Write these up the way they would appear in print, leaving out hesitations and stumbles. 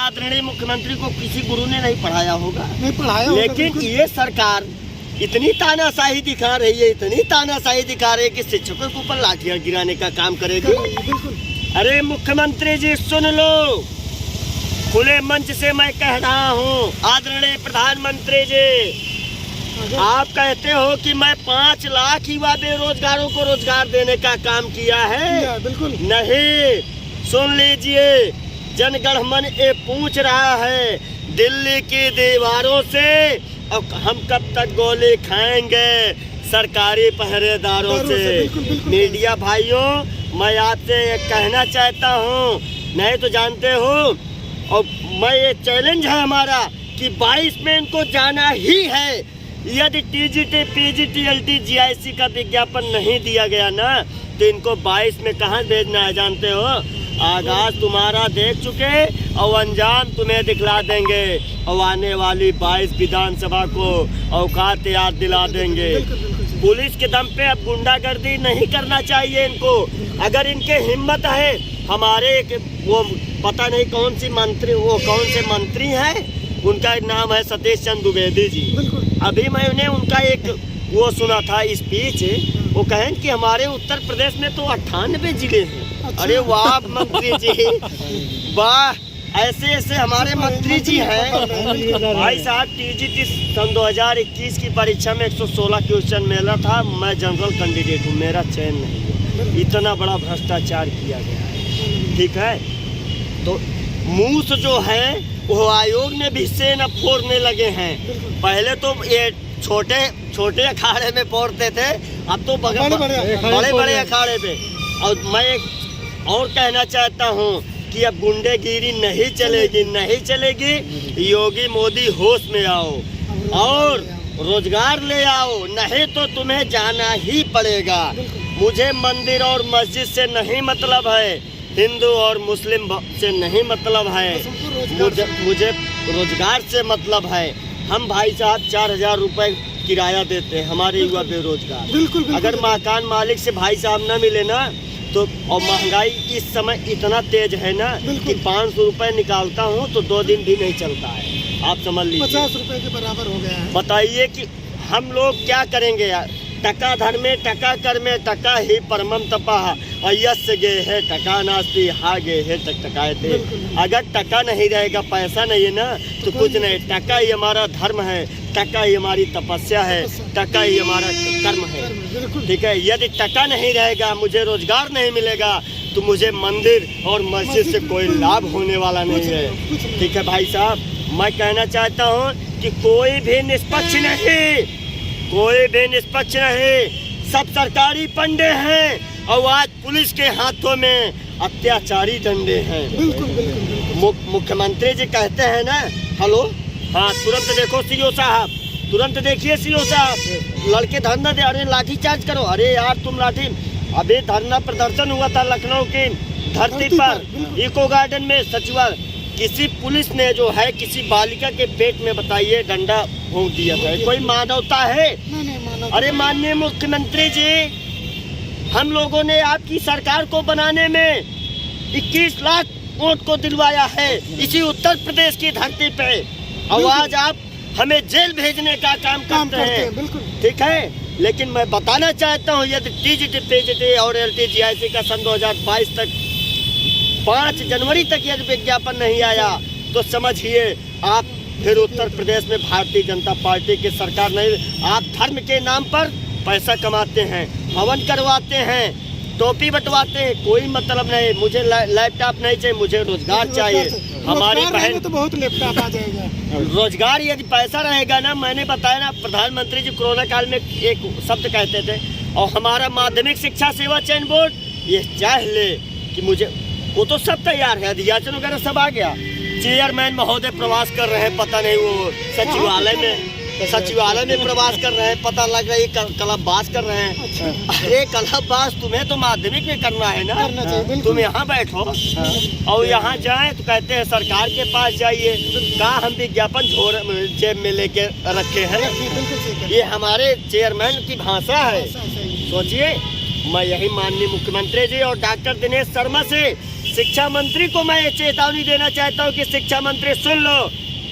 आदरणीय मुख्यमंत्री को किसी गुरु ने नहीं पढ़ाया होगा, नहीं पढ़ाया होगा, लेकिन ये सरकार इतनी तानाशाही दिखा रही है, इतनी तानाशाही दिखा रही है कि शिक्षकों के ऊपर लाठियां गिराने का काम करेगी। अरे मुख्यमंत्री जी सुन लो, खुले मंच से मैं कह रहा हूँ, आदरणीय प्रधानमंत्री जी, आप कहते हो कि मैं 5 लाख युवा बेरोजगारों को रोजगार देने का काम किया है। बिल्कुल नहीं, सुन लीजिए, जनगणमन ये पूछ रहा है दिल्ली की दीवारों से अब हम कब तक गोली खाएंगे सरकारी पहरेदारों से। मीडिया भाइयों, मैं आपसे कहना चाहता हूँ, नहीं तो जानते हो, और मैं ये चैलेंज है हमारा कि 22 में इनको जाना ही है। यदि टीजीटी, पीजीटी, एलटी, जीआईसी का विज्ञापन नहीं दिया गया ना, तो इनको 22 में कहाँ भेजना है जानते हो? आगाज तुम्हारा देख चुके और अंजाम तुम्हें दिखला देंगे, और आने वाली 22 विधानसभा को औकात याद दिला देंगे। पुलिस के दम पे अब गुंडागर्दी नहीं करना चाहिए इनको। अगर इनके हिम्मत है, हमारे वो पता नहीं कौन सी मंत्री, वो कौन से मंत्री हैं, उनका नाम है सतीश चंद्र द्विवेदी जी। अभी मैंने उनका एक वो सुना था स्पीच, वो कहें कि हमारे उत्तर प्रदेश में तो 98 जिले हैं। अरे वाह मंत्री जी, वाह, ऐसे ऐसे हमारे मंत्री जी हैं। भाई साहब, टीजीटी सन 2021 की परीक्षा में 116 क्वेश्चन मिला था, मैं जनरल कैंडिडेट हूँ, मेरा चयन नहीं है। इतना बड़ा भ्रष्टाचार किया गया है, ठीक है। तो मूस जो है वो आयोग ने भी सेना फोड़ने लगे हैं। पहले तो ये छोटे छोटे अखाड़े में फोड़ते थे, अब तो बड़े बड़े अखाड़े पे। और मैं एक और कहना चाहता हूँ कि अब गुंडेगिरी नहीं चलेगी, नहीं चलेगी। योगी मोदी होश में आओ और रोजगार ले आओ, नहीं तो तुम्हें जाना ही पड़ेगा। मुझे मंदिर और मस्जिद से नहीं मतलब है, हिंदू और मुस्लिम से नहीं मतलब है, मुझे रोजगार से मतलब है। हम भाई साहब 4000 रुपए किराया देते हैं, हमारे युवा बेरोजगार। अगर मकान मालिक से भाई साहब न मिले ना, तो और महंगाई इस समय इतना तेज है ना कि 500 रुपए निकालता हूँ तो 2 दिन भी नहीं चलता है। आप समझ लीजिए 50 रुपए के बराबर हो गया है। बताइए कि हम लोग क्या करेंगे यार। टका धर में टका कर में टका ही परमम तपा, यश गे है टका नास्ती, हा गे है टकाए थे। अगर टका नहीं रहेगा, पैसा नहीं है ना, तो कुछ नहीं। टका ही हमारा धर्म है, टका ही हमारी तपस्या है, टका ही हमारा कर्म है, ठीक है। यदि टका नहीं रहेगा, मुझे रोजगार नहीं मिलेगा, तो मुझे मंदिर और मस्जिद से कोई लाभ होने वाला नहीं है, ठीक है भाई साहब। मैं कहना चाहता हूँ कि कोई भी निष्पक्ष नहीं, कोई भी निष्पक्ष नहीं, सब सरकारी पंडे हैं और आज पुलिस के हाथों में अत्याचारी डंडे हैं। मुख्यमंत्री जी कहते हैं ना, हेलो, हाँ तुरंत देखो सीओ साहब, तुरंत देखिए सीओ साहब, लड़के धरना दे, अरे लाठी चार्ज करो। अरे यार तुम लाठी, अभी धरना प्रदर्शन हुआ था लखनऊ की धरती पर, इको गार्डन में सचिवालय, किसी पुलिस ने जो है किसी बालिका के पेट में बताइए डंडा भोंक दिया था। कोई मानवता है? अरे माननीय मुख्यमंत्री जी, हम लोगों ने आपकी सरकार को बनाने में 21 लाख वोट को दिलवाया है इसी उत्तर प्रदेश की धरती पे, और आज आप हमें जेल भेजने का काम करते हैं, ठीक है। लेकिन मैं बताना चाहता हूँ, यदि टीजीटी, पीजीटी और एलटी, जीआईसी का सन 2022 तक 5 जनवरी तक यदि विज्ञापन नहीं आया, तो समझिए आप फिर उत्तर प्रदेश में भारतीय जनता पार्टी की सरकार नहीं। आप धर्म के नाम पर पैसा कमाते हैं, हवन करवाते हैं, टोपी बंटवाते हैं, कोई मतलब नहीं। मुझे लैपटॉप नहीं चाहिए, मुझे रोजगार चाहिए। हमारी बहन तो बहुत लैपटॉप आ जाएगा। रोजगार यदि पैसा रहेगा ना, मैंने बताया ना, प्रधानमंत्री जी कोरोना काल में एक शब्द कहते थे, और हमारा माध्यमिक शिक्षा सेवा चयन बोर्ड ये चाह ले कि मुझे, वो तो सब तैयार है, अधियाचन वगैरह सब आ गया। चेयरमैन महोदय प्रवास कर रहे हैं, पता नहीं वो सचिवालय में प्रवास कर रहे हैं, पता लग रहा है कलबबास कर रहे हैं। अरे कलबबास तुम्हें तो माध्यमिक में करना है ना, तुम यहाँ बैठो और यहाँ जाए तो कहते हैं सरकार के पास जाइए। कहाँ हम विज्ञापन जेब में लेके रखे हैं? ये हमारे चेयरमैन की भाषा है। सोचिए, मैं यही माननीय मुख्यमंत्री जी और डॉक्टर दिनेश शर्मा से शिक्षा मंत्री को मैं चेतावनी देना चाहता हूँ कि शिक्षा मंत्री सुन लो,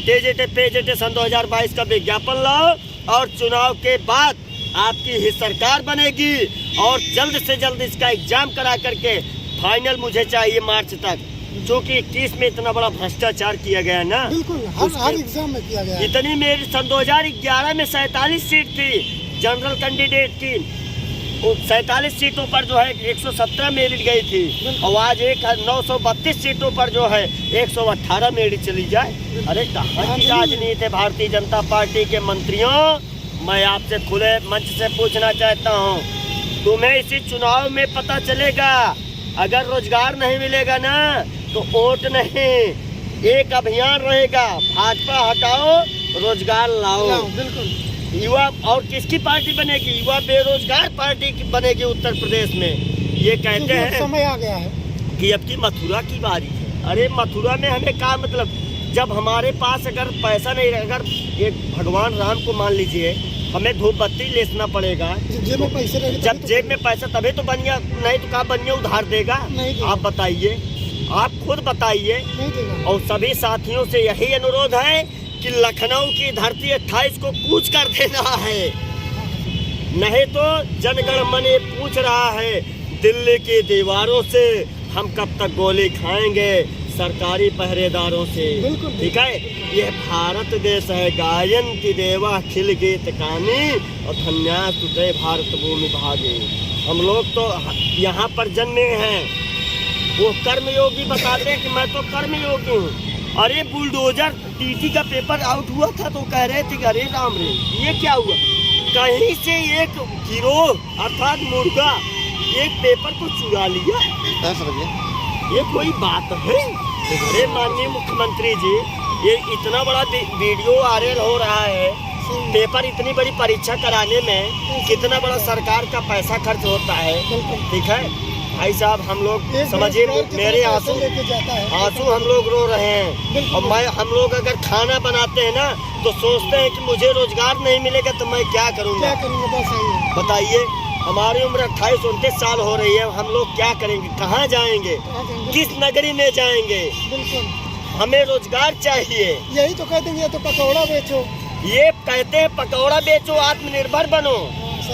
टीजीटी पीजीटी सन 2022 का विज्ञापन लाओ और चुनाव के बाद आपकी ही सरकार बनेगी और जल्द से जल्द इसका एग्जाम करा करके फाइनल मुझे चाहिए मार्च तक, क्योंकि 21 में इतना बड़ा भ्रष्टाचार किया गया है ना। बिल्कुल हर एग्जाम में किया गया है। इतनी मेरी सन 2011 में 47 सीट थी जनरल कैंडिडेट की, 47 सीटों पर जो है 117 मेरिट गई थी और आज 932 सीटों पर जो है 118 मेरिट चली जाए। अरे कहाँ की राजनीति है भारतीय जनता पार्टी के मंत्रियों? मैं आपसे खुले मंच से पूछना चाहता हूँ, तुम्हें इसी चुनाव में पता चलेगा। अगर रोजगार नहीं मिलेगा ना तो वोट नहीं, एक अभियान रहेगा, भाजपा हटाओ रोजगार लाओ। बिल्कुल युवा और किसकी पार्टी बनेगी? युवा बेरोजगार पार्टी की बनेगी उत्तर प्रदेश में। ये कहते हैं समय आ गया है कि अब की मथुरा की बारी है। अरे मथुरा में हमें क्या मतलब, जब हमारे पास अगर पैसा नहीं, अगर एक भगवान राम को मान लीजिए हमें धूप बत्ती लेना पड़ेगा, जेब में पैसे रहेंगे जब जेब में पैसा तभी तो बनिया, नहीं तो क्या बनिया उधार देगा? आप बताइए, आप खुद बताइए। और सभी साथियों से यही अनुरोध है कि लखनऊ की धरती 28 को कूच कर देना है, नहीं तो जनगण मन पूछ रहा है दिल्ली की दीवारों से हम कब तक गोली खाएंगे सरकारी पहरेदारों से। ठीक है, यह भारत देश है, गायन की देवा खिल गीत कहानी और धन्यास तुझे भारत भूमि भागे। हम लोग तो यहाँ पर जन्मे हैं। वो कर्मयोगी बताते हैं कि मैं तो कर्मयोगी हूँ। अरे बुलडोजर टीटी का पेपर आउट हुआ था तो कह रहे थे अरे राम रे ये क्या हुआ, कहीं से एक गिरोह अर्थात मुर्गा एक पेपर को चुरा लिया। ये कोई बात है? अरे माननीय मुख्यमंत्री जी, ये इतना बड़ा वीडियो वायरल हो रहा है, पेपर इतनी बड़ी परीक्षा कराने में कितना बड़ा सरकार का पैसा खर्च होता है। ठीक है भाई साहब, हम लोग समझिए, मेरे आंसू हम लोग रो रहे हैं। और हम लोग अगर खाना बनाते हैं ना तो सोचते हैं कि मुझे रोजगार नहीं मिलेगा तो मैं क्या करूँगा? बताइए, हमारी उम्र 28-29 साल हो रही है, हम लोग क्या करेंगे? कहाँ जाएंगे? किस नगरी में जाएंगे? हमें रोजगार चाहिए। यही तो कहते हैं, तो पकौड़ा बेचो। ये कहते हैं पकौड़ा बेचो, आत्मनिर्भर बनो।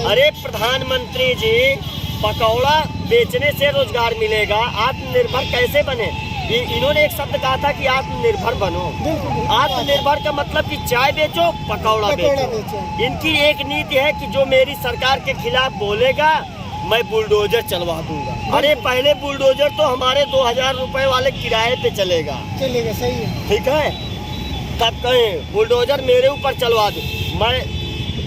अरे प्रधानमंत्री जी, पकौड़ा बेचने से रोजगार मिलेगा, आत्मनिर्भर कैसे बने? इन्होंने एक शब्द कहा था कि आत्मनिर्भर बनो। आत्मनिर्भर का मतलब कि चाय बेचो, पकौड़ा बेचो। इनकी एक नीति है कि जो मेरी सरकार के खिलाफ बोलेगा मैं बुलडोजर चलवा दूंगा। अरे पहले बुलडोजर तो हमारे 2000 रुपए वाले किराए पे चलेगा। सही है। ठीक है, तब कहें बुलडोजर मेरे ऊपर चलवा दो। मैं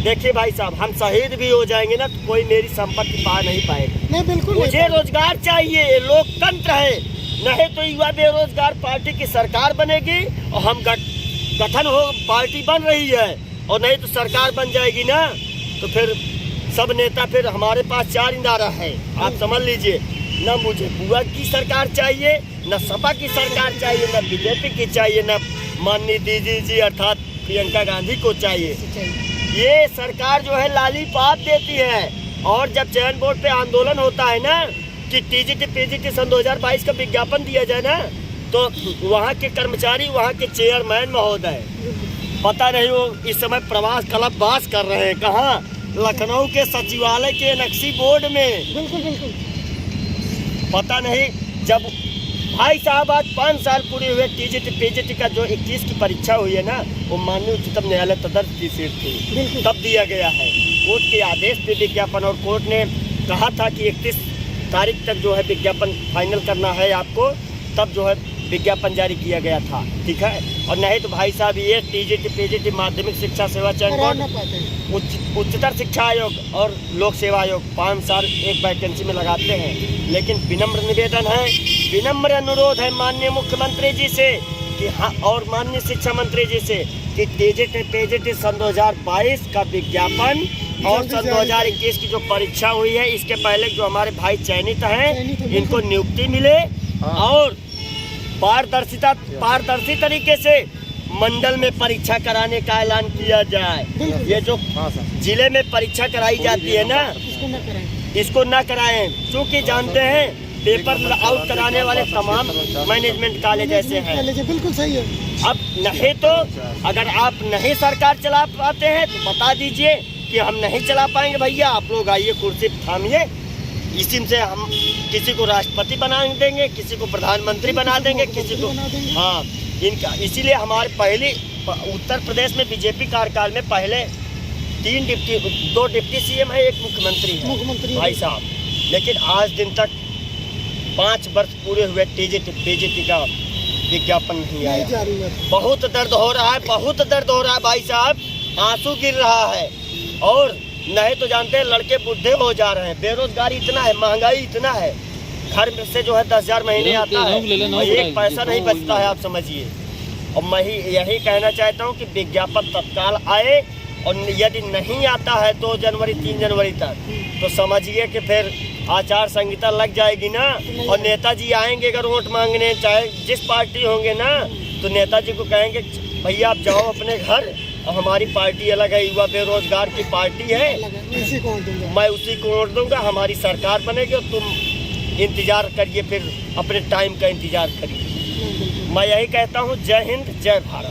देखिए भाई साहब, हम शहीद भी हो जाएंगे ना तो कोई मेरी संपत्ति पा नहीं पाएगा। नहीं, बिल्कुल मुझे रोजगार चाहिए, लोकतंत्र है, नहीं तो युवा बेरोजगार पार्टी की सरकार बनेगी और हम गठन हो, पार्टी बन रही है और नहीं तो सरकार बन जाएगी ना तो फिर सब नेता, फिर हमारे पास 4 इनारा है, आप समझ लीजिए। न मुझे बुआ की सरकार चाहिए, न सपा की सरकार चाहिए, न बीजेपी की चाहिए, न माननीय दीदी जी अर्थात प्रियंका गांधी को चाहिए। ये सरकार जो है लालीपाप देती है। और जब चयन बोर्ड पे आंदोलन होता है ना कि टीजीटी पीजीटी सन 2022 का विज्ञापन दिया जाए ना, तो वहाँ के कर्मचारी, वहाँ के चेयरमैन महोदय, पता नहीं वो इस समय प्रवास कल्पवास कर रहे हैं कहाँ? लखनऊ के सचिवालय के नक्शी बोर्ड में। बिल्कुल। पता नहीं। जब भाई साहब आज 5 साल पूरे हुए टीजीटी पीजीटी का जो 21 की परीक्षा हुई है ना, वो माननीय उच्चतम न्यायालय तदर्थ की सीट थी, तब दिया गया है। कोर्ट के आदेश पे विज्ञापन, और कोर्ट ने कहा था कि 31 तारीख तक जो है विज्ञापन फाइनल करना है आपको, तब जो है विज्ञापन जारी किया गया था। ठीक है, और नहीं तो भाई साहब ये टीजीटी पीजीटी माध्यमिक शिक्षा सेवा चयन बोर्ड, उच्चतर शिक्षा आयोग और लोक सेवा आयोग 5 साल एक वैकेंसी में लगाते हैं। लेकिन विनम्र निवेदन है, विनम्र अनुरोध है माननीय मुख्यमंत्री जी से कि हाँ, और माननीय शिक्षा मंत्री जी से कि टीजीटी पीजीटी सन 2022 का विज्ञापन और सन 2021 की जो परीक्षा हुई है, इसके पहले जो हमारे भाई चयनित हैं इनको नियुक्ति मिले और पारदर्शी तरीके से मंडल में परीक्षा कराने का ऐलान किया जाए। ये जो जिले में परीक्षा कराई जाती है ना, इसको न कराएं, क्योंकि जानते हैं पेपर आउट कराने वाले तमाम मैनेजमेंट कॉलेज ऐसे हैं। कॉलेज बिल्कुल सही है। अब नहीं तो अगर आप नहीं सरकार चला पाते हैं तो बता दीजिए कि हम नहीं चला पाएंगे भैया, आप लोग आइए कुर्सी थामिए, इसी से हम किसी को राष्ट्रपति बना देंगे, किसी को प्रधानमंत्री बना देंगे, किसी को हाँ इनका। इसीलिए हमारे पहले उत्तर प्रदेश में बीजेपी कार्यकाल में पहले 2 डिप्टी सीएम है, 1 मुख्यमंत्री भाई साहब, लेकिन आज दिन तक 5 वर्ष पूरे हुए टीजीटी का विज्ञापन नहीं आया। बहुत दर्द हो रहा है, बहुत दर्द हो रहा है भाई साहब, आंसू गिर रहा है। और नहीं तो जानते हैं लड़के बुढ़े हो जा रहे हैं, बेरोजगारी इतना है, महंगाई इतना है, घर में से जो है 10,000 महीने आता है, एक पैसा नहीं बचता है, आप समझिए। और मैं यही कहना चाहता हूँ कि विज्ञापन तत्काल आए, और यदि नहीं आता है 2 जनवरी 3 जनवरी तक, तो समझिए कि फिर आचार संहिता लग जाएगी ना, और नेताजी आएंगे अगर वोट मांगने, चाहे जिस पार्टी होंगे ना, तो नेताजी को कहेंगे भैया आप जाओ अपने घर, और हमारी पार्टी अलग है, युवा बेरोजगार की पार्टी है, मैं उसी को वोट दूंगा, हमारी सरकार बनेगी और तुम इंतजार करिए, फिर अपने टाइम का इंतजार करिए। मैं यही कहता हूँ, जय हिंद जय भारत।